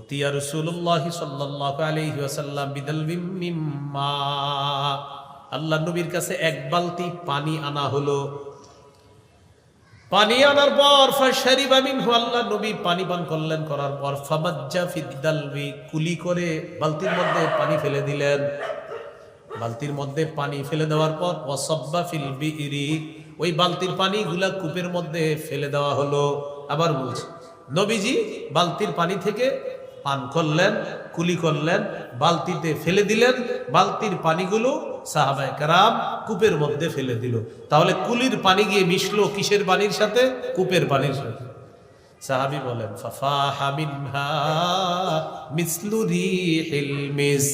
উতিয়া রাসূলুল্লাহ সাল্লাল্লাহু আলাইহি ওয়াসাল্লাম বিদালবিম মিম্মা, আল্লাহ নবীর কাছে এক বালতি পানি আনা হলো। পানি আনার পর ফাশারিবা মিনহু, আল্লাহ নবী পানি পান করলেন। করার পর ফামাজ্জা ফিদ্দালবি, কুলি করে বালতির মধ্যে পানি ফেলে দিলেন। বালতির মধ্যে পানি ফেলে দেওয়ার পর ওয়াসাব্বা ফিল বিইরি, ওই বালতির পানিগুলা কূপের মধ্যে ফেলে দেওয়া হলো। আবার বলছি, নবীজি বালতির পানি থেকে পান করলেন, কুলি করলেন, বালতিতে ফেলে দিলেন। বালতির পানিগুলো সাহাবায়ে কেরাম কূপের মধ্যে ফেলে দিল। তাহলে কুলির পানি গিয়ে মিশলো কিসের পানির সাথে? কূপের পানির সাথে। সাহাবী বলেন ফাফাহা মিনহা মিসলু রিহিল মিস,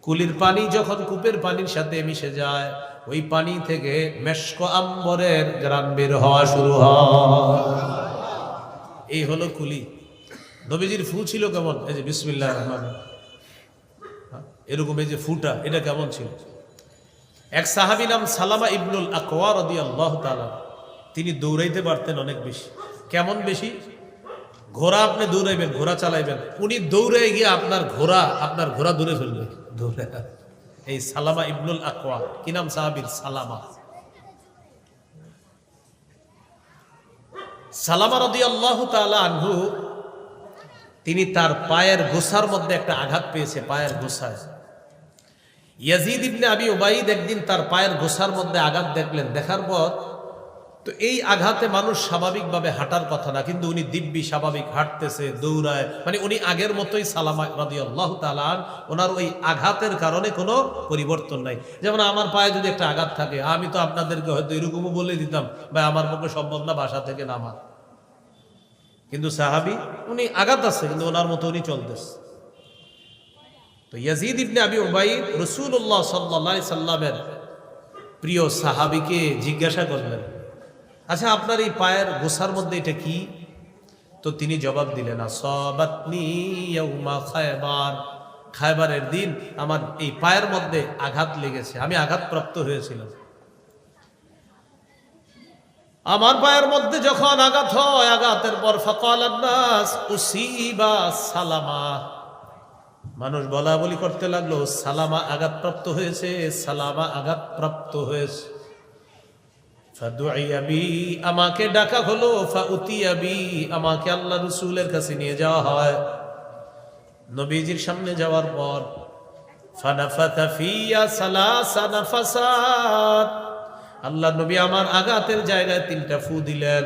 কুলির পানি যখন কূপের পানির সাথে মিশে যায়, ওই পানি থেকে মেশক আম্বরের ঘ্রাণ বের হওয়া শুরু হয়। এই হলো কুলি। নবীজির ফু ছিল কেমন? এই যে বিসমিল্লাহির রহমানির রহিম, এরকম এই যে ফুটা, এটা কেমন ছিল? এক সাহাবী নাম সালামা ইবনুল আকওয়া রাদিয়াল্লাহু তাআলা, তিনি দৌড়াইতে পারতেন অনেক বেশি। কেমন বেশি? ঘোড়া আপনি দৌড়াইবেন, ঘোড়া চালাইবেন, উনি দৌড়ে গিয়ে আপনার ঘোড়া দৌড়ে ফেলবে, দৌড়ে। এই সালামা ইবনুল আকওয়া, কি নাম সাহাবীর? সালামা। সালামা রাদিয়াল্লাহু তাআলা আনহু, তিনি তার পায়ের গোছার মধ্যে একটা আঘাত পেয়েছে, পায়ের গোছায়। ইয়াজিদ ইবনে আবি উবাইদ একদিন তার পায়ের গোছার মধ্যে আঘাত দেখলেন। দেখার পর তো এই আঘাতে মানুষ স্বাভাবিকভাবে হাঁটার কথা না, কিন্তু উনি দিব্যি স্বাভাবিক হাঁটতেছে, দৌড়ায়, মানে উনি আগের মতোই। সালামা রাদিয়াল্লাহু তাআলা ওনার ওই আঘাতের কারণে কোনো পরিবর্তন নাই। যেমন আমার পায়ে যদি একটা আঘাত থাকে, আমি তো আপনাদেরকে হয়তো এরকমও বলে দিতাম, ভাই আমার পক্ষে সম্ভব না বাসা থেকে নামা। কিন্তু সাহাবী, উনি আঘাত আছে কিন্তু ওনার মতো উনি চলতেছে। তো ইয়াজিদ ইবনে আবি উবাইদ রাসূলুল্লাহ সাল্লাল্লাহু আলাইহি সাল্লামের প্রিয় সাহাবীকে জিজ্ঞাসা করলেন, আচ্ছা আপনার এই পায়ের গোছার মধ্যে এটা কি? তো তিনি জবাব দিলেন, আসাবাতনি ইয়াউমা খায়বার, খায়বারের দিন আমার এই পায়ের মধ্যে আঘাত লেগেছে, আমি আঘাতপ্রাপ্ত হয়েছিলাম। আমার পায়ের মধ্যে যখন আঘাত হয়, আঘাতের পর ফাকালান নাস উসিবা সালামা, মানুষ বলা বলি করতে লাগলো, সালামা আঘাতপ্রাপ্ত হয়েছে, সালামা আঘাতপ্রাপ্ত হয়েছে। ফাদুইয়া বি, আমাকে ডাকা হলো। ফাউতিয়া বি, আমাকে আল্লাহ রাসূলের কাছে নিয়ে যাওয়া হয়। নবীজির সামনে যাওয়ার পর ফানাফাতা ফিয়া সালাসা নাফাসাত, আল্লাহ নবী আমার আঘাতের জায়গায় 3টা ফু দিলেন।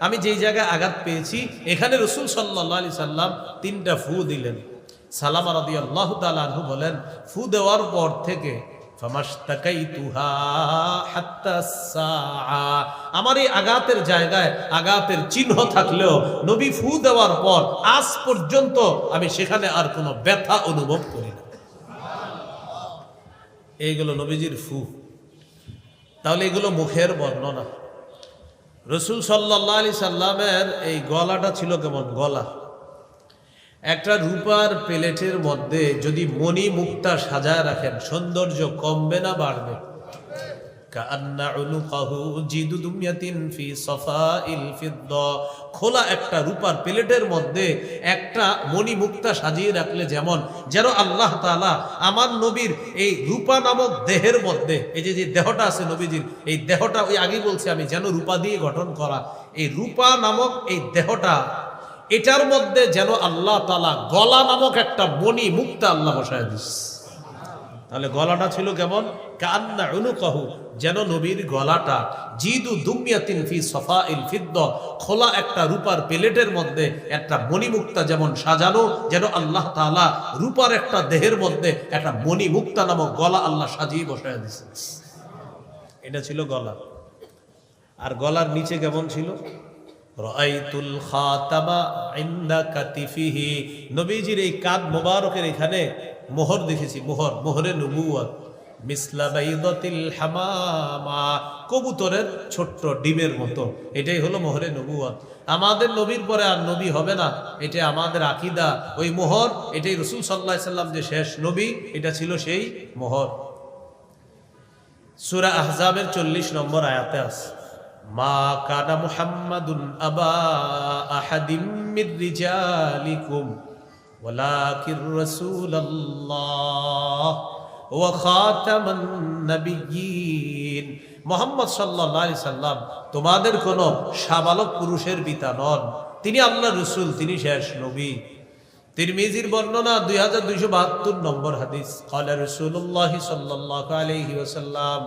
আমি যেই জায়গায় আঘাত পেয়েছি এখানে রাসূল সাল্লাল্লাহু আলাইহি সাল্লাম 3টা ফু দিলেন। সালামা রাদিয়াল্লাহু তাআলা আনহু বলেন, ফু দেওয়ার পর থেকে ফামাশতাকাইতুহা হাত্তা সাআ, আমার এই আঘাতের জায়গায় আঘাতের চিহ্ন থাকলেও নবী ফু দেওয়ার পর আজ পর্যন্ত আমি সেখানে আর কোনো ব্যথা অনুভব করি না। এইগুলো নবীজির ফু। তাহলে এগুলো মুখের বর্ণনা। রাসূল সাল্লাল্লাহু আলাইহি সাল্লামের এই গলাটা ছিল কেমন? গলা একটা রূপার প্লেটের মধ্যে যদি মণি মুক্তা সাজায় রাখেন, সৌন্দর্য কমবে না বাড়বে? কাআন্না উনুকাহু জিদু দুমিয়াতিন ফি সাফাইল ফিদ্দা, খোলা একটা রূপার প্লেটের মধ্যে একটা মণি মুক্তা সাজিয়ে রাখলে যেন আল্লাহ তাআলা আমার নবীর এই রূপা নামক দেহের মধ্যে, এই যে দেহটা আছে নবীজির, এই দেহটা ওই আগেই বলছি আমি, যেন রূপা দিয়ে গঠন করা এই রূপা নামক এই দেহটা, এটার মধ্যে যেন আল্লাহ তাআলা গলা নামক একটা মণি মুক্তা আল্লাহ বসায় দিচ্ছে। তাহলে গলাটা ছিল কেমন? কান্না উনুকাহু, যেন নবীর গলাটা জিদু দুমিয়াতিন ফি সাফাইল ফিদ্দা, খোলা একটা রূপার প্লেটের মধ্যে একটা মণিমুক্তা যেমন সাজানো, যেন আল্লাহ তাআলা রূপার একটা দেহের মধ্যে একটা মণিমুক্তা নামক গলা আল্লাহ সাজিয়ে বসায় দিয়েছেন। এটা ছিল গলা। আর গলার নিচে কেমন ছিল? রাআইতুল খাতামা ইনদা কাতিফিহি, নবীজির এই কাঁধ মোবারকের এখানে মোহর দেখেছি, মোহরে নবুয়ত। মিসলা বাইদাতিল হামামা, কবুতরের ছোট্ট ডিমের মতো, এটাই হলো মোহরে নবুয়ত। আমাদের নবীর পরে আর নবী হবে না, এটা আমাদের আকীদা। ওই মোহর, এটাই রাসূল সাল্লাল্লাহু আলাইহি সাল্লাম যে শেষ নবী, এটা ছিল সেই মোহর। সূরা আহজাবের 40 নম্বর আয়াতে আছে, মা কানা মুহাম্মাদুন আবা আহাদিম মির রিজালিকুম ওয়ালাকির রাসূলুল্লাহ ওয়া খাতামান নাবিয়্যিন, মুহাম্মদ সাল্লাল্লাহু আলাইহি সাল্লাম তোমাদের কোন সাবালক পুরুষের পিতা নন, তিনি আল্লাহর রাসূল, তিনি শেষ নবী। তিরমিজির বর্ণনা 2272 নম্বর হাদিস, ক্বালা রাসূলুল্লাহ সাল্লাল্লাহু আলাইহি ওয়াসাল্লাম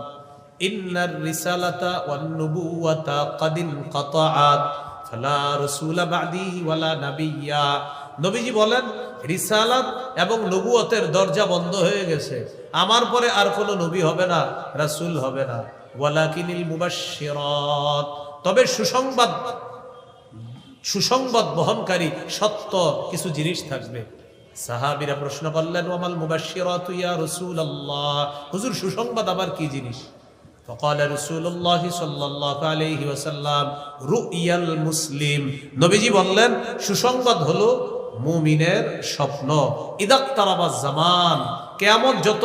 ইন্নার রিসালাতা ওয়ান নুবুওয়াতা ক্বাদ ইনকাতাআত ফালা রাসূলা বা'দি ওয়ালা নাবিয়্যা। নবীজি বলেন রিসালাত এবং নবুয়তের দরজা বন্ধ হয়ে গেছে, আমার পরে আর কোনো নবী হবে না, রাসূল হবে না। ওয়ালাকিনিল মুবাশশিরাত, তবে সুসংবাদ বহনকারী সত্য কিছু জিনিস থাকবে। সাহাবীরা প্রশ্ন করলেন ওয়ামাল মুবাশশিরাতু ইয়া রাসূলুল্লাহ, হুজুর সুসংবাদ আবার কি জিনিস? فقال رسول الله صلى الله عليه وسلم رؤيا المسلم, নবীজি বললেন সুসংবাদ হলো মুমিনের স্বপ্ন। ইদাক্তারাবাজ জামান, কিয়ামত যত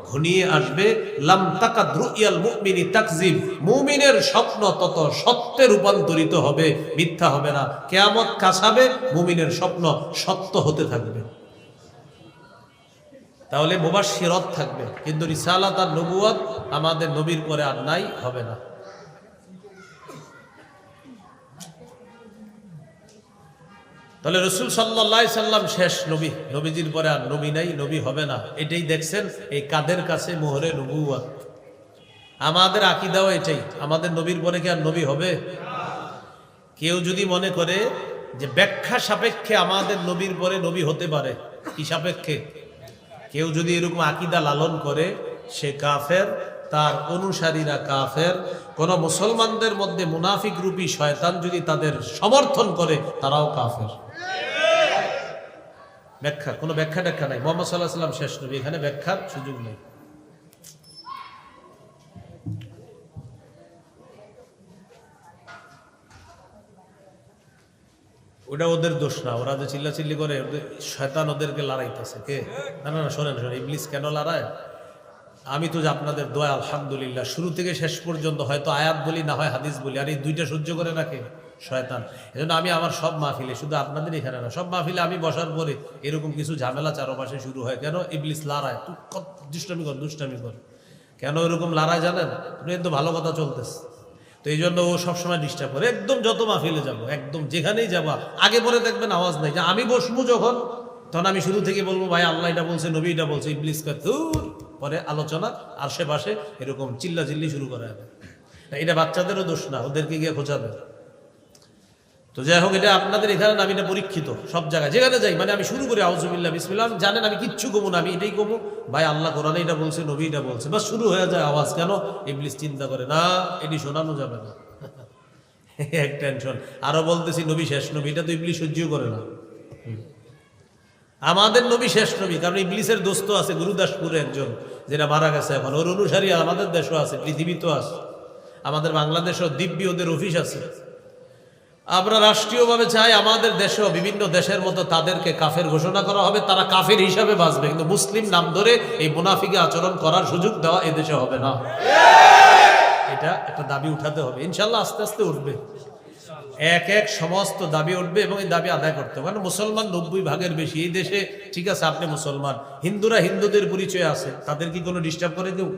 ঘনিয়ে আসবে, লাম তাকাদ রুইয়াল মুমিনি তাকযিব, মুমিনের স্বপ্ন তত সত্যে রূপান্তরিত হবে, মিথ্যা হবে না। কিয়ামত কাছাবে, মুমিনের স্বপ্ন সত্য হতে থাকবে। তাহলে মুবাশশিরাত থাকবে, কিন্তু রিসালাত আর নবুয়ত আমাদের নবীর পরে আর নাই, হবে না। তাহলে রাসূল সাল্লাল্লাহু আলাইহি সাল্লাম শেষ নবী, নবীজির পরে আর নবী নাই, নবী হবে না। এটাই দেখছেন এই কাদের কাছে মোহরে নবুয়ত। আমাদের আকীদাও এটাই, আমাদের নবীর পরে কি আর নবী হবে? কেউ যদি মনে করে যে ব্যাখ্যা সাপেক্ষে আমাদের নবীর পরে নবী হতে পারে, কি সাপেক্ষে? কেউ যদি এরকম আকীদা লালন করে সে কাফের, তার অনুসারীরা কাফের। কোন মুসলমানদের মধ্যে মুনাফিক রূপী শয়তান যদি তাদের সমর্থন করে, তারাও কাফের। ব্যাখ্যা, কোনো ব্যাখ্যা ট্যাখ্যা নাই। মুহাম্মদ সাল্লাল্লাহু আলাইহি ওয়াসাল্লাম শেষ নবী, এখানে ব্যাখ্যার সুযোগ নেই। ওটা ওদের দোষ না, ওরা যে চিল্লাচিল্লি করে, শয়তান ওদেরকে লড়াইতেছে। কে? না না না, শোনেন শোনেন, ইবলিস কেন লড়ায়? আমি তো যে আপনাদের দোয়া আলহামদুলিল্লাহ শুরু থেকে শেষ পর্যন্ত হয়তো আয়াত বলি, না হয় হাদিস বলি, আর এই দুইটা সহ্য করে রাখে শয়তান। এজন্য আমি আমার সব মাহফিলে, শুধু আপনাদের এখানে না, সব মাহফিলে আমি বসার পরে এরকম কিছু ঝামেলা চারপাশে শুরু হয়। কেন? ইবলিস লড়ায়, তুই কত দুষ্টামি কর, দুষ্টামি কর। কেন এরকম লড়ায় জানেন? তুমি একদম ভালো কথা চলতেছে, তো এই জন্য ও সবসময় ডিস্টার্ব করে। একদম যত মাহফিলে যাবো, একদম যেখানেই যাবা, আগে পরে দেখবেন আওয়াজ নাই। যে আমি বসবো যখন, তখন আমি শুরু থেকে বলবো ভাই আল্লাহ এটা বলছে, নবী এটা বলছে, ইবলিস দূর, পরে আলোচনা আশেপাশে এরকম চিল্লা চিল্লি শুরু করা হবে। এটা বাচ্চাদেরও দোষ না, ওদেরকে গিয়ে খোঁচাবে। তো যাই হোক, এটা আপনাদের এখানে আমি এটা পরীক্ষিত, সব জায়গায় যেখানে যাই, মানে আমি শুরু করি আউযুবিল্লাহ বিসমিল্লাহ, জানেন আমি কিচ্ছু কমু না, আমি এটাই কমু, ভাই আল্লাহ কোরআনে এটা বলছে, নবী এটা বলছে, বাস শুরু হয়ে যায় আওয়াজ। কেন? ইবলিস চিন্তা করে না এটি শোনানো যাবে না, এক টেনশন। আরো বলতেছি নবী শেষ নবী, এটা তো ইবলিস সহ্য করে না। আমাদের নবী শেষ নবী, কারণ ইবলিসের দোস্ত আছে গুরুদাসপুরে একজন, যেটা মারা গেছে এখন, ওর অনুসারী আমাদের দেশও আছে, পৃথিবীতেও আছে, আমাদের বাংলাদেশেও দিব্যি ওদের অফিস আছে। আমরা রাষ্ট্রীয়ভাবে চাই আমাদের দেশেও বিভিন্ন দেশের মতো তাদেরকে কাফের ঘোষণা করা হবে, তারা কাফের হিসাবে বাঁচবে, কিন্তু মুসলিম নাম ধরে এই মুনাফিকে আচরণ করার সুযোগ দেওয়া এদেশে হবে না। এটা একটা দাবি উঠাতে হবে, ইনশাল্লাহ আস্তে আস্তে উঠবে, এক এক সমস্ত দাবি উঠবে এবং এই দাবি আদায় করতে হবে। কারণ মুসলমান 90 ভাগের বেশি এই দেশে। ঠিক আছে, আপনি মুসলমান, হিন্দুরা হিন্দুদের পরিচয় আছে, তাদের কি কোনো ডিস্টার্ব করে কেউ?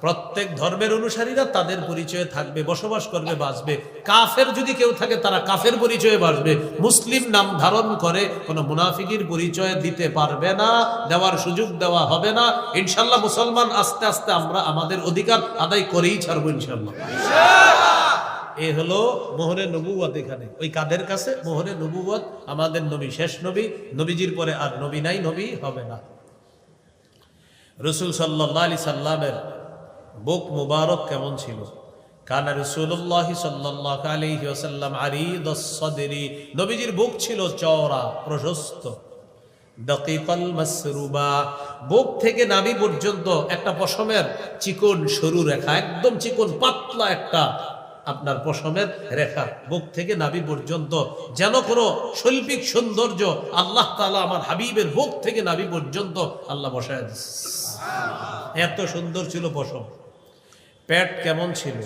প্রত্যেক ধর্মের অনুসারীরা তাদের পরিচয়ে থাকবে, বসবাস করবে, বাঁচবে। কাফের যদি কেউ থাকে, তারা কাফের পরিচয়ে বাঁচবে। মুসলিম নাম ধারণ করে কোনো মুনাফিকের পরিচয় দিতে পারবে না, দেওয়ার সুযোগ দেওয়া হবে না। ইনশাল্লাহ মুসলমান আস্তে আস্তে আমরা আমাদের অধিকার আদায় করেই ছাড়বো ইনশাল্লাহ। এ হলো মোহরে নবুয়ত। এখানে ওই কাদের কাছে? মোহরে নবুয়ত। আমাদের নবী শেষ নবী, নবীজির পরে আর নবী নাই, নবী হবে না। রাসূল সাল্লাল্লাহু আলাইহি সাল্লামের বুক মুবারক কেমন ছিল? কানা রাসূলুল্লাহ সাল্লাল্লাহু আলাইহি ওয়াসাল্লাম আরিদাস সাদরি, নবীজির বুক ছিল চওড়া, প্রশস্ত। দাকিকাল মাসরুবা, বুক থেকে নাভি পর্যন্ত একটা পশমের চিকন সরু রেখা, একদম চিকন পাতলা একটা আপনার পশমের রেখা, বুক থেকে নাভি পর্যন্ত, যেন কোনো শৈল্পিক সৌন্দর্য আল্লাহ তাআলা আমার হাবিবের বুক থেকে নাভি পর্যন্ত আল্লাহ বসায় দিয়েছে। এত সুন্দর ছিল পশম। পেট কেমন ছিল?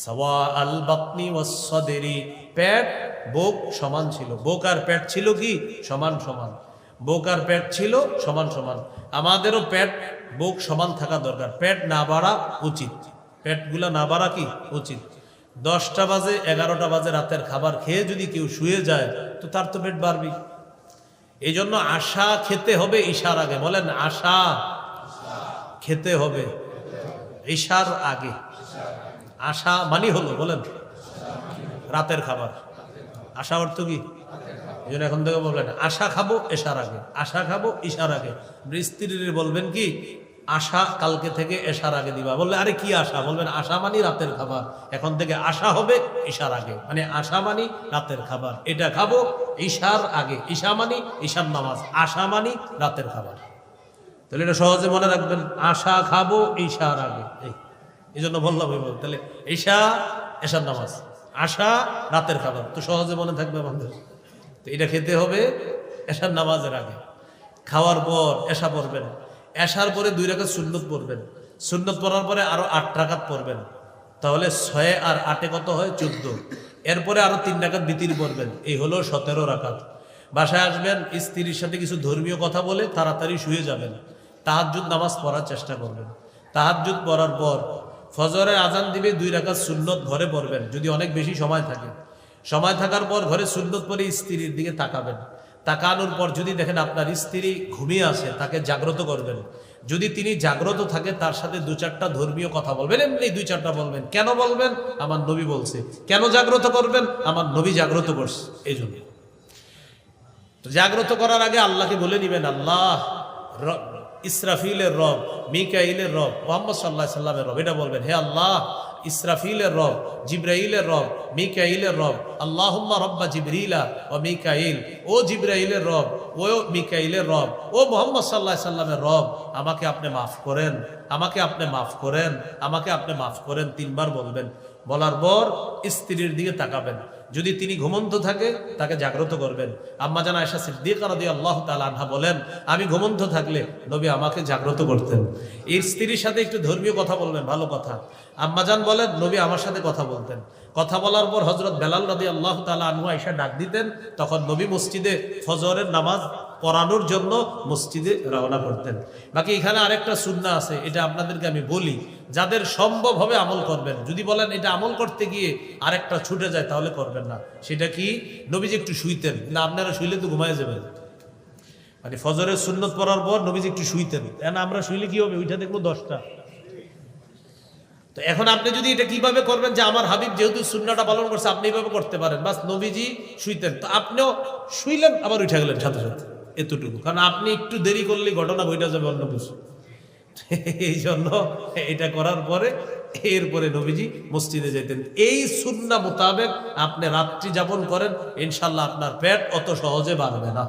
সাওয়া আল বাতনি ওয়াস সাদরি, পেট বুক সমান ছিল, বুক আর পেট ছিল কি সমান সমান। বুক আর পেট ছিল সমান সমান। আমাদেরও পেট বুক সমান থাকা দরকার, পেট না বাড়া উচিত, পেটগুলা না বাড়া কি উচিত। 10টা বাজে 11টা বাজে রাতের খাবার খেয়ে যদি কেউ শুয়ে যায় তো তার তো পেট বাড়বি। এই জন্য আশা খেতে হবে ঈশার আগে। বলেন আশা খেতে হবে ঈশার আগে। আশা মানি হলো বলেন রাতের খাবার। আশা অর্থ কি? এই জন্য এখন থেকে বলবেন আশা খাবো এশার আগে, আশা খাবো ঈশার আগে। স্ত্রীর বলবেন কি আশা কালকে থেকে এশার আগে দিবা। বললে আরে কি আশা? বলবেন আশা মানি রাতের খাবার, এখন থেকে আশা হবে ঈশার আগে। মানে আশা মানি রাতের খাবার, এটা খাবো ঈশার আগে। ঈশা মানি ঈশার নামাজ, আশা মানি রাতের খাবার। তাহলে এটা সহজে মনে রাখবেন, আশা খাবো ঈশার আগে। এই জন্য বললাম তাহলে ঈশা এশার নামাজ, আশা রাতের খাবার, তো সহজে মনে থাকবে আমাদের। তো এটা খেতে হবে এশার নামাজের আগে। খাওয়ার পর এশা পড়বেন, এশার পরে 2 রাকাত সুন্নত পড়বেন, সুন্নত পড়ার পরে আরো 8 রাকাত পড়বেন, তাহলে 6 আর 8 কত হয়? 14। এরপরে আরো 3 রাকাত বিতির পড়বেন, এই হলো 17 রাকাত। বাসায় আসবেন, স্ত্রীর সাথে কিছু ধর্মীয় কথা বলে তাড়াতাড়ি শুয়ে যাবেন। তাহাজ্জুদ নামাজ পড়ার চেষ্টা করবেন। তাহাজ্জুদ পড়ার পর ফজরের আজান দিবে, 2 রাকাত সুন্নত ঘরে পড়বেন যদি অনেক বেশি সময় থাকে। সময় থাকার পর ঘরে সুন্নত পড়ে স্ত্রীর দিকে তাকাবেন। তাকানোর পর যদি দেখেন আপনার স্ত্রী ঘুমিয়ে আছে, তাকে জাগ্রত করবেন। যদি তিনি জাগ্রত থাকে তার সাথে 2-4টা ধর্মীয় কথা বলবেন, এমনি 2-4টা বলবেন। কেন বলবেন? আমার নবী বলছে। কেন জাগ্রত করবেন? আমার নবী জাগ্রত করছে এই জন্য। তো জাগ্রত করার আগে আল্লাহকে বলে নিবেন, আল্লাহ ইসরাফিলের রব, মিকাইলের রব, মুহাম্মদ সাল্লাল্লাহু আলাইহি সাল্লামের রব, এটা বলবেন। হে আল্লাহ ইসরাফিলের রব, জিব্রাইলের রব, মিকাইলের রব, আল্লাহুম্মা রব্বা জিবরিলা ও মিকাইল, ও জিব্রাইলের রব, ও মিকাইলের রব, ও মুহাম্মদ সাল্লাল্লাহু আলাইহি সাল্লামের রব, আমাকে আপনি মাফ করেন, আমাকে আপনি মাফ করেন, আমাকে আপনি মাফ করেন। 3 বার বলবেন। বলার পর স্ত্রীর দিকে তাকাবেন। যদি তিনি ঘুমন্ত থাকে তাকে জাগ্রত করবেন। আম্মা জান আয়েশা সিদ্দিকা রাদিয়াল্লাহু তাআলা আনহা বলেন, আমি ঘুমন্ত থাকলে নবী আমাকে জাগ্রত করতেন। এই স্ত্রীর সাথে একটু ধর্মীয় কথা বলবেন, ভালো কথা। আম্মা জান বলেন, নবী আমার সাথে কথা বলতেন। কথা বলার পর হযরত বেলাল রাদিয়াল্লাহু তাআলা আনহু আয়েশা ডাক দিতেন, তখন নবী মসজিদে ফজরের নামাজ পড়ানোর জন্য মসজিদে রওনা করতেন। বাকি এখানে আরেকটা সুন্নাহ আছে, এটা আপনাদেরকে আমি বলি, যাদের সম্ভব হবে আমল করবেন। যদি বলেন এটা আমল করতে গিয়ে আরেকটা ছুটে যায় তাহলে করবেন না। সেটা কি? নবীজি একটু শুইতেন, না আপনারা শুইলে তো ঘুমায় যাবেন। মানে ফজরের সুন্নত পড়ার পর নবীজি একটু শুইতেন, কেন আমরা শুইলে কি হবে? ওইটা দেখবো 10টা। তো এখন আপনি যদি এটা কিভাবে করবেন, যে আমার হাবিব যেহেতু সুন্নাহটা পালন করছে আপনি এইভাবে করতে পারেন। বাস নবীজি শুইতেন, তো আপনিও শুইলেন আবার উঠে গেলেন সাথে সাথে, এতটুকু। কারণ আপনি একটু দেরি করলে ঘটনা বইটা যাবে অন্য কিছু। এই জন্য এটা করার পরে এরপরে নবীজি মসজিদে যেতেন। এই সুন্নাহ মোতাবেক আপনি রাত্রি যাপন করেন, ইনশাল্লাহ আপনার পেট অত সহজে বাড়বে না।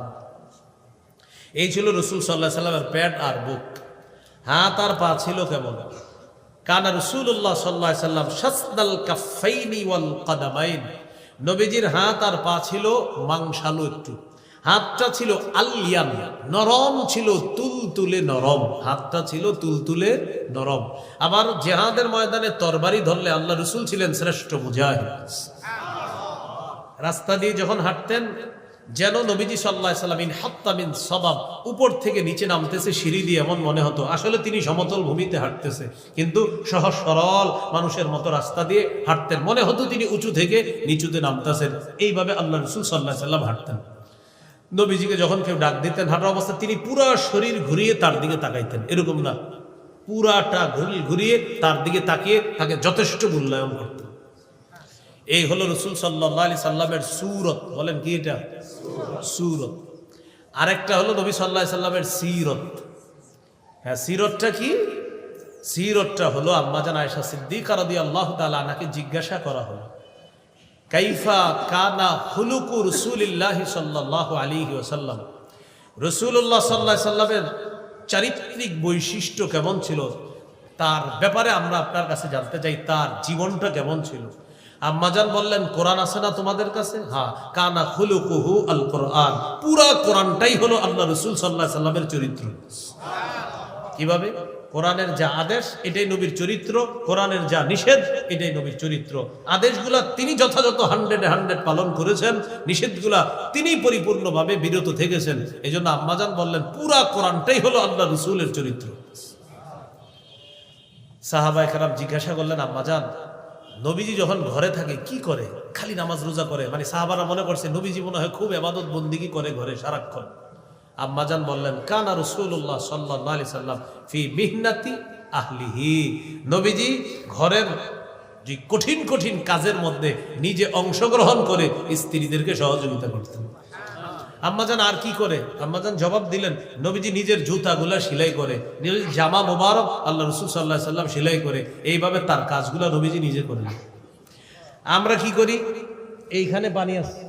এই ছিল রাসূল সাল্লাল্লাহু আলাইহি সাল্লামের পেট আর বুক। হাত আর পা ছিল কেমন? কানা রাসূলুল্লাহ সাল্লাল্লাহু আলাইহি সাল্লাম শাসনাল কাফাইনি ওয়াল কাদামাইন। নবীজির হাত আর পা ছিল মাংসালু একটু। হাতটা ছিল আলিয়ান, নরম ছিল, তুলতুলে নরম। হাতটা ছিল তুলতুলে নরম। আবার জিহাদের ময়দানে তরবারি ধরলে আল্লাহ রাসূল ছিলেন শ্রেষ্ঠ মুজাহিদ। রাস্তা দিয়ে যখন হাঁটতেন যেন নবীজি সাল্লাল্লাহু আলাইহি সাল্লাম ইনহাত্তা মিন সাবাব, উপর থেকে নিচে নামতেছে সিঁড়ি দিয়ে, এমন মনে হতো আসলে তিনি সমতল ভূমিতে হাঁটতেছে, কিন্তু সহজ সরল মানুষের মতো রাস্তা দিয়ে হাঁটতেন, মনে হতো তিনি উঁচু থেকে নিচুতে নামতেছেন। এইভাবে আল্লাহ রাসূল সাল্লাল্লাহু আলাইহি সাল্লাম হাঁটতেন। নবীজিকে যখন কেউ ডাক দিতেন হাঁটা অবস্থা, তিনি পুরা শরীর ঘুরিয়ে তার দিকে তাকাইতেন, এরকম না, পুরাটা ঘুরিয়ে তার দিকে তাকিয়ে তাকে যথেষ্ট মূল্যায়ন করতেন। এই হলো রাসূল সাল্লাল্লাহু আলাইহি সাল্লামের সূরত। বলেন কি এটা? সূরত। আরেকটা হলো নবী সাল্লাল্লাহু আলাইহি সাল্লামের সিরত। হ্যাঁ, সিরতটা কি? সিরতটা হলো আম্মা জান আয়েশা সিদ্দিকা রাদিয়াল্লাহু তাআলা আনহাকে জিজ্ঞাসা করা হলো, কাইফা কানা খুলুকু রাসূলিল্লাহি সাল্লাল্লাহু আলাইহি ওয়াসাল্লাম, রাসূলুল্লাহ সাল্লাল্লাহু আলাইহি সাল্লামের চারিত্রিক বৈশিষ্ট্য কেমন ছিল, তার ব্যাপারে আমরা আপনার কাছে জানতে চাই, তার জীবনটা কেমন ছিল। আম্মাজান বললেন, কোরআন আছে না তোমাদের কাছে? হ্যাঁ। কানা খুলুকুহু আল কোরআন, পুরা কোরআনটাই হলো আল্লাহ রাসূল সাল্লাল্লাহু আলাইহি সাল্লামের চরিত্র। কিভাবে? কোরআনের যা আদেশ এটাই নবীর চরিত্র, কোরআনের যা নিষেধ এটাই নবীর চরিত্র। আদেশগুলা তিনি যথাযথ 100 পালন করেছেন, নিষেধগুলা তিনি পরিপূর্ণভাবে বিরত থেকেছেন। এই জন্য আম্মাজান বললেন পুরা কোরআনটাই হলো আল্লাহ রসুলের চরিত্র। সাহাবায়ে কেরাম জিজ্ঞাসা করলেন, আম্মাজান নবীজি যখন ঘরে থাকে কি করে? খালি নামাজ রোজা করে? মানে সাহাবারা মনে করছে নবীজি মনে হয় খুব ইবাদত বন্দিগি করে ঘরে সারাক্ষণ। আম্মাজান বললেন, কানা রাসূলুল্লাহ সাল্লাল্লাহু আলাইহি সাল্লাম ফি মিহনাতি আহলিহি, নবীজি ঘরের যে কঠিন কঠিন কাজের মধ্যে নিজে অংশগ্রহণ করে স্ত্রীদেরকে সহযোগিতা করতেন। আম্মাজান আর কি করে? আম্মাজান জবাব দিলেন, নবীজি নিজের জুতাগুলা সেলাই করে, নিজের জামা মোবারক আল্লাহ রাসূল সাল্লাল্লাহু আলাইহি সাল্লাম সেলাই করে, এইভাবে তার কাজগুলা নবীজি নিজে করেন। আমরা কি করি? এইখানে পানি আছে,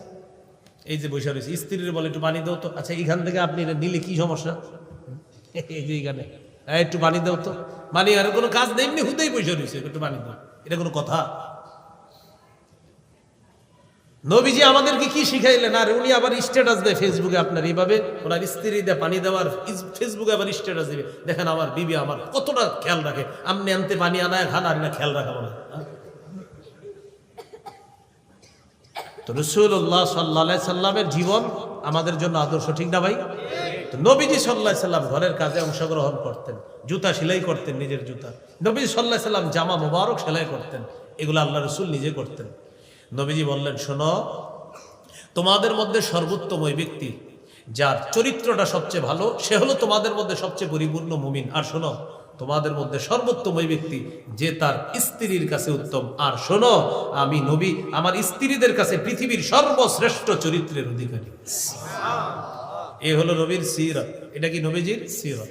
এই যে বসে রয়েছে, স্ত্রীর বলে একটু পানি দাও তো। আচ্ছা এইখান থেকে আপনি নিলে কি সমস্যা? এই যে এইখানে একটু পানি দাও তো, মানে আর কোনো কাজ নেই, এমনি হুদেই বসে রয়েছে, একটু পানি দাও, এটা কোনো কথা? নবীজি আমাদেরকে কি শিখাইলেন? আর উনি আবার স্ট্যাটাস দেয় ফেসবুকে, আপনার এইভাবে ওনার স্ত্রী দিয়ে পানি দেওয়ার ফেসবুকে আবার স্ট্যাটাস দিবে, দেখেন আমার বিবি আমার কতটা খেয়াল রাখে, আমনে আনতে পানি আনায় খান আর না খেয়াল রাখা বলে। তো রাসূলুল্লাহ সাল্লাল্লাহু আলাইহি সাল্লামের জীবন আমাদের জন্য আদর্শ, ঠিক না ভাই? তো নবীজি সাল্লাল্লাহু আলাইহি সাল্লাম ঘরের কাজে অংশগ্রহণ করতেন, জুতা সেলাই করতেন, নিজের জুতা। নবীজি সাল্লাল্লাহু আলাইহি সাল্লাম জামা মোবারক সেলাই করতেন, এগুলো আল্লাহ রাসূল নিজে করতেন। নবীজি বললেন, শোনো, তোমাদের মধ্যে সর্বোত্তম ওই ব্যক্তি যার চরিত্রটা সবচেয়ে ভালো, সে হলো তোমাদের মধ্যে সবচেয়ে পরিপূর্ণ মুমিন। আর শোনো, তোমাদের মধ্যে সর্বোত্তম ওই ব্যক্তি যে তার স্ত্রীর কাছে উত্তম। আর শোনো, আমি নবী আমার স্ত্রীদের কাছে পৃথিবীর সর্বশ্রেষ্ঠ চরিত্রের অধিকারী। এ হলো নবীর সিরাত। এটা কি নবীজির সিরাত?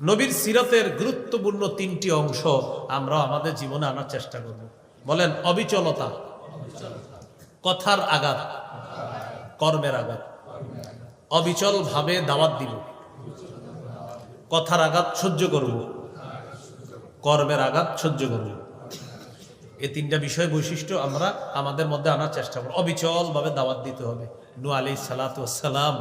নবীর সিরাতের গুরুত্বপূর্ণ 3টি অংশ আমরা আমাদের জীবনে আনার চেষ্টা করব। বলেন, অবিচলতা, কথার আঘাত, কর্মের আঘাত। অবিচল ভাবে দাওয়াত দিব, কথার আঘাত সহ্য করব, কর্মের আঘাত সহ্য করব। এই 3টা বিষয় বৈশিষ্ট্য আমরা আমাদের মধ্যে আনার চেষ্টা করব। অবিচল ভাবে দাওয়াত দিতে হবে। নূহ আলাইহিস সালাতু ওয়াস সালাম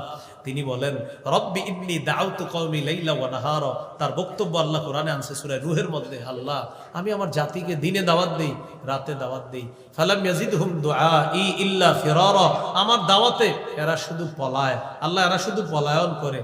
তিনি বলেন, রব্বি ইন্নী দাউতু কওমি লাইলা ওয়া নাহারা। তার বক্তব্য আল্লাহ কোরআনে আনছে সূরা রূহের মধ্যে, আল্লাহ আমি আমার জাতিকে দিনে দাওয়াত দেই, রাতে দাওয়াত দেই, ফালাম ইয়াজিদহুম দুআই ইল্লা ফিরারা। আমার দাওয়াতে এরা শুধু পলায়, আল্লাহ এরা শুধু পলায়ন করে।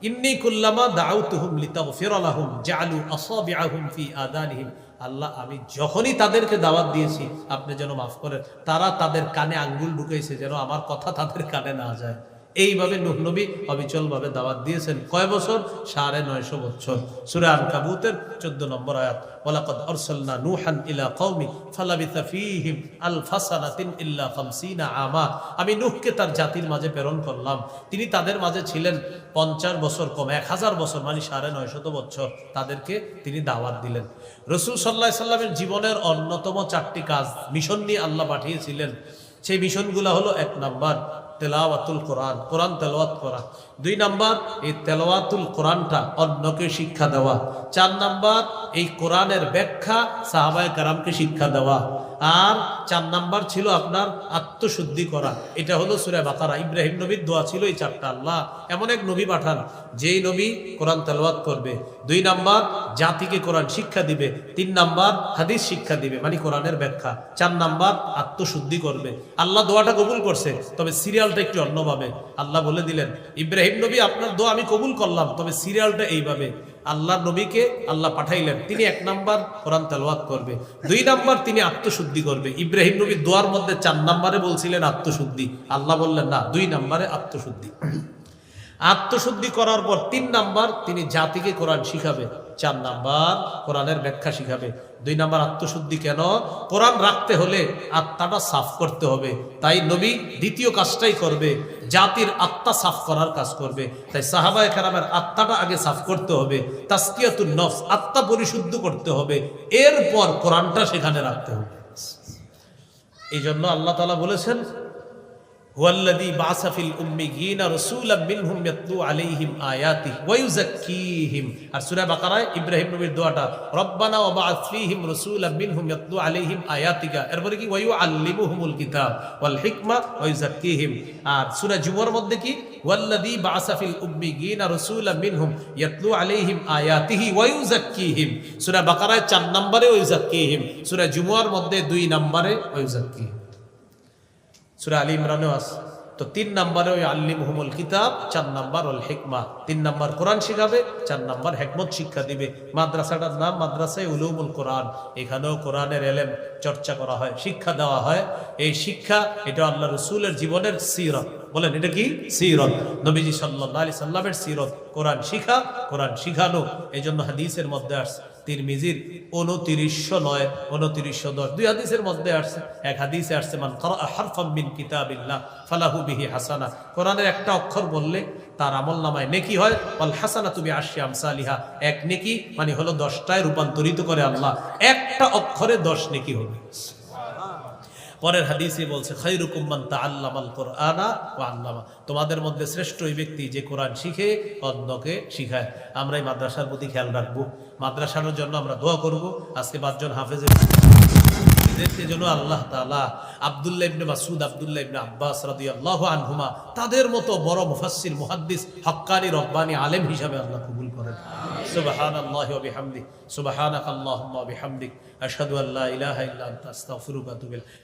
ইন্নী কুল্লামা দাউতুহুম লিতাগফিরা লাহুম জাআলু আসাবিআহুম ফি আযানিহিম। আল্লাহ আমি যখনই তাদেরকে দাওয়াত দিয়েছি আপনি যেন মাফ করেন, তারা তাদের কানে আঙ্গুল ঢুকাইছে যেন আমার কথা তাদের কানে না যায়। এইভাবে নূহ নবী অবিচল ভাবে দাওয়াত দিয়েছেন। কয় বছর? 950 বছর। সূরা আনকাবুতের 14 নম্বর আয়াত, ওয়ালাকাদ আরসালনা নূহান ইলা কওমি ফালাবিথা ফীহিম আলফা সানাতিন ইল্লা 50 আমা। আমি নূহকে তার জাতির মাঝে প্রেরণ করলাম, তিনি তাদের মাঝে ছিলেন 50 বছর কম, 1000 বছর, মানে 950 বছর তাদেরকে তিনি দাওয়াত দিলেন। রাসূল সাল্লাল্লাহু আলাইহি সাল্লামের জীবনের অন্যতম 4টি কাজ, মিশন নিয়ে আল্লাহ পাঠিয়েছিলেন। সেই মিশনগুলো হলো, 1 নাম্বার তেলাওয়াতুল কোরআন, কোরআন তেলাওয়াত করা। 2 নাম্বার এই তেলাওয়াতুল কোরআনটা অন্যকে শিক্ষা দেওয়া। 4 নাম্বার এই কোরআনের ব্যাখ্যা সাহাবায়ে কেরামকে শিক্ষা দেওয়া। আর 4 নাম্বার ছিল আপনার আত্মশুদ্ধি করা। এটা হলো সূরা বাকারা। ইব্রাহিম নবীর দোয়া ছিল এই 4টা, আল্লাহ এমন এক নবী পাঠান যেই নবী কোরআন তেলাওয়াত করবে। 2 নাম্বার জাতিকে কোরআন শিক্ষা দিবে। 3 নাম্বার হাদিস শিক্ষা দিবে, মানে কোরআনের ব্যাখ্যা। 4 নাম্বার আত্মশুদ্ধি করবে। আল্লাহ দোয়াটা কবুল করছে, তবে সিরিয়ালটা একটু অন্যভাবে। আল্লাহ বলে দিলেন, ইব্রাহিম নবী আপনার দোয়া আমি কবুল করলাম, তবে সিরিয়ালটা এইভাবে। আল্লাহ নবীকে আল্লাহ পাঠাইলেন, তিনি 1 নাম্বার কোরআন তেলাওয়াত করবে, 2 নাম্বার তিনি আত্মশুদ্ধি করবে। ইব্রাহিম নবী দোয়ার মধ্যে 4 নাম্বারে বলছিলেন আত্মশুদ্ধি, আল্লাহ বললেন না, 2 নাম্বারে আত্মশুদ্ধি। আত্মশুদ্ধি করার পর 3 নাম্বার তিনি জাতিকে কোরআন শিখাবে, 4 নাম্বার কোরআনের ব্যাখ্যা শিখাবে। 2 নাম্বার আত্মশুদ্ধি কেন? কোরআন রাখতে হলে আত্মাটা সাফ করতে হবে, তাই নবী দ্বিতীয় কাজটাই করবে, জাতির আত্মা সাফ করার কাজ করবে। তাই সাহাবায়ে কেরামের আত্মাটা আগে সাফ করতে হবে, তাসকিয়াতুন নফস, আত্মা পরিশুদ্ধ করতে হবে, এরপর কোরআনটা সেখানে রাখতে হবে। এই জন্য আল্লাহ তাআলা বলেছেন, হুয়াল্লাযী বা'আসা ফিল উম্মিয়িনা রাসূলাম মিনহুম ইয়াতলু আলাইহিম আয়াতিহি ওয়া ইউযাক্কিহিম। আর সূরা বাকারায় ইব্রাহিম নবীর দোয়াটা, রব্বানা ওয়া বা'আস ফীহিম রাসূলাম মিনহুম ইয়াতলু আলাইহিম আয়াতিকা, এরপরে কি ওয়া ইউআল্লিমুহুমুল কিতাব ওয়াল হিকমা ওয়া ইউযাক্কিহিম। আর সূরা জুমার মধ্যে কি, ওয়াল্লাযী বা'আসা ফিল উম্মিয়িনা রাসূলাম মিনহুম ইয়াতলু আলাইহিম আয়াতিহি ওয়া ইউযাক্কিহিম। সূরা বাকারায় 4 নম্বরে ওয়া ইউযাক্কিহিম, সূরা জুমার মধ্যে 2 নম্বরে ওয়া ইউযাক্কিহিম। সূরা আলী ইমরানেও আছে। তো 3 নম্বরে ওই আল্লিমহুমুল কিতাব, 4 নম্বর ওয়াল হিকমা। 3 নম্বর কোরআন শিখাবে, 4 নম্বর হিকমত শিক্ষা দিবে। মাদ্রাসাটার নাম মাদ্রাসায়ে উলুমুল কোরআন। এখানেও কোরআনের ইলম চর্চা করা হয়, শিক্ষা দেওয়া হয়। এই শিক্ষা, এটা আল্লাহ রাসূলের জীবনের সিরাত। বলেন এটা কি? সিরাত। নবীজি সাল্লাল্লাহু আলাইহি সাল্লামের সিরাত। কোরআন শিখা, কোরআন শিখানো। এইজন্য হাদিসের মধ্যে আসছে, তিরমিজির 2909 2910 2 হাদিসের মধ্যে আসছে। এক হাদিসে আসছে, মান ক্বারা হারফাম মিন কিতাবিল্লাহ ফালাহু বিহি হাসানা। কোরআনের একটা অক্ষর বললে তার আমলনামায় নেকি হয়। ওয়াল হাসানাতু বিআশরি আমসালিহা, এক নেকি মানে হলো 10টায় রূপান্তরিত করে আল্লাহ। একটা অক্ষরে 10 নেকি হবে। পরের হাদিসে বলছে, খায়রুকুম মান তাআল্লামাল কুরআনা ওয়া আল্লামা। তোমাদের মধ্যে শ্রেষ্ঠ ওই ব্যক্তি যে কোরআন শিখে অন্যকে শিখায়। আমরা এই মাদ্রাসার প্রতি খেয়াল রাখবো, মাদ্রাসার জন্য আমরা দোয়া করব। আজকে 5 জন হাফেজের জন্য আল্লাহ তাআলা আব্দুল্লাহ ইবনে মাসউদ, আব্দুল্লাহ ইবনে আব্বাস রাদিয়াল্লাহু আনহুমা, তাদের মতো বড় মুফাসসির, মুহাদ্দিস, হক্কানি, রব্বানি আলেম হিসাবে আল্লাহ কবুল করেন। সুবহানাল্লাহি ওয়া বিহামদিহি, সুবহানাকাল্লাহুম্মা ওয়া বিহামদিক, আশহাদু আল্লা ইলাহা ইল্লা আনতা, আস্তাগফিরুকা ওয়া আতুবু ইলাইক।